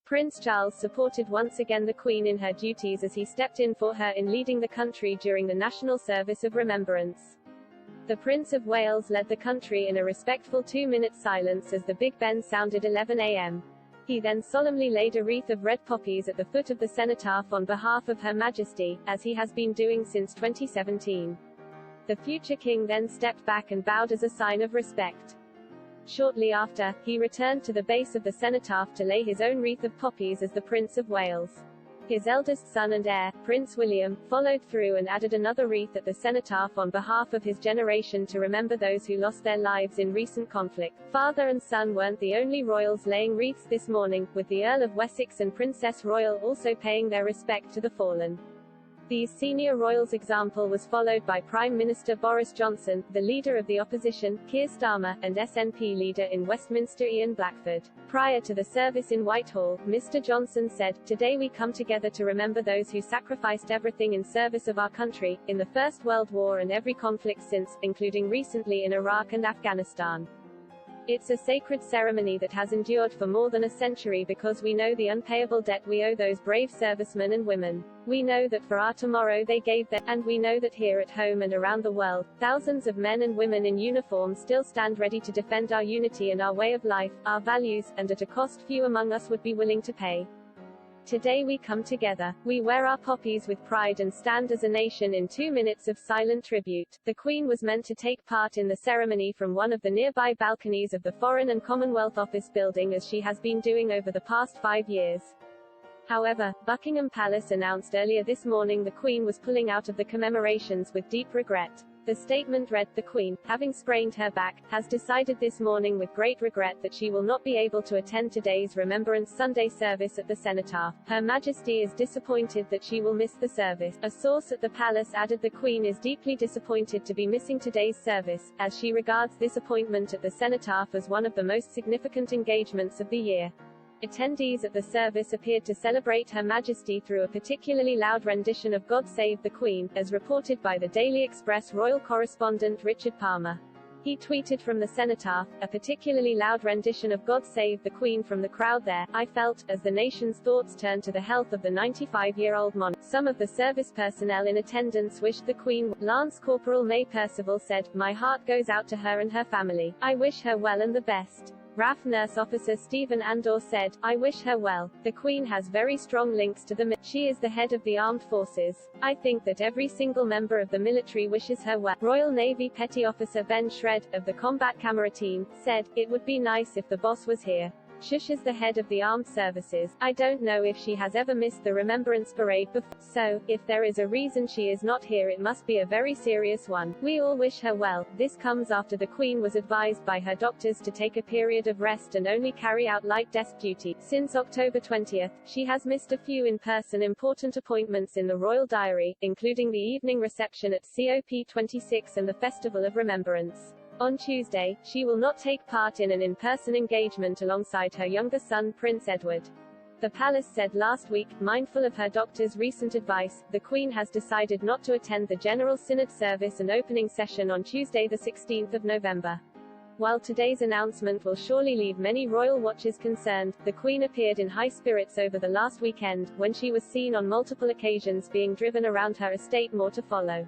Prince Charles supported once again the Queen in her duties as he stepped in for her in leading the country during the National Service of Remembrance. The Prince of Wales led the country in a respectful 2-minute silence as the Big Ben sounded 11 a.m. He then solemnly laid a wreath of red poppies at the foot of the cenotaph on behalf of Her Majesty, as he has been doing since 2017. The future king then stepped back and bowed as a sign of respect. Shortly after, he returned to the base of the cenotaph to lay his own wreath of poppies as the Prince of Wales. His eldest son and heir, Prince William, followed through and added another wreath at the cenotaph on behalf of his generation to remember those who lost their lives in recent conflict. Father and son weren't the only royals laying wreaths this morning, with the Earl of Wessex and Princess Royal also paying their respect to the fallen. These senior royals' example was followed by Prime Minister Boris Johnson, the leader of the opposition, Keir Starmer, and SNP leader in Westminster Ian Blackford. Prior to the service in Whitehall, Mr. Johnson said, "Today we come together to remember those who sacrificed everything in service of our country, in the First World War and every conflict since, including recently in Iraq and Afghanistan. It's a sacred ceremony that has endured for more than a century because we know the unpayable debt we owe those brave servicemen and women. We know that for our tomorrow they gave their, and we know that here at home and around the world, thousands of men and women in uniform still stand ready to defend our unity and our way of life, our values, and at a cost few among us would be willing to pay. Today we come together. We wear our poppies with pride and stand as a nation in 2 minutes of silent tribute." The Queen was meant to take part in the ceremony from one of the nearby balconies of the Foreign and Commonwealth Office building as she has been doing over the past 5 years. However, Buckingham Palace announced earlier this morning the Queen was pulling out of the commemorations with deep regret. The statement read, "The Queen, having sprained her back, has decided this morning with great regret that she will not be able to attend today's Remembrance Sunday service at the cenotaph. Her Majesty is disappointed that she will miss the service." A source at the palace added the Queen is deeply disappointed to be missing today's service, as she regards this appointment at the cenotaph as one of the most significant engagements of the year. Attendees at the service appeared to celebrate Her Majesty through a particularly loud rendition of God Save the Queen, as reported by the Daily Express royal correspondent Richard Palmer. He tweeted from the cenotaph, "A particularly loud rendition of God Save the Queen from the crowd there, I felt, as the nation's thoughts turned to the health of the 95-year-old monarch. Some of the service personnel in attendance wished the Queen." Lance Corporal May Percival said, "My heart goes out to her and her family. I wish her well and the best." RAF Nurse Officer Stephen Andor said, "I wish her well. The Queen has very strong links to the She is the head of the armed forces. I think that every single member of the military wishes her well." Royal Navy Petty Officer Ben Shred, of the Combat Camera Team, said, "It would be nice if the boss was here. Shush is the head of the armed services. I don't know if she has ever missed the Remembrance Parade before. So, if there is a reason she is not here, it must be a very serious one. We all wish her well." This comes after the Queen was advised by her doctors to take a period of rest and only carry out light desk duty. Since October 20th, she has missed a few in-person important appointments in the royal diary, including the evening reception at COP26 and the Festival of Remembrance. On Tuesday, she will not take part in an in-person engagement alongside her younger son Prince Edward. The palace said last week, mindful of her doctor's recent advice, the Queen has decided not to attend the General Synod service and opening session on Tuesday the 16th of November. While today's announcement will surely leave many royal watchers concerned, the Queen appeared in high spirits over the last weekend, when she was seen on multiple occasions being driven around her estate. More to follow.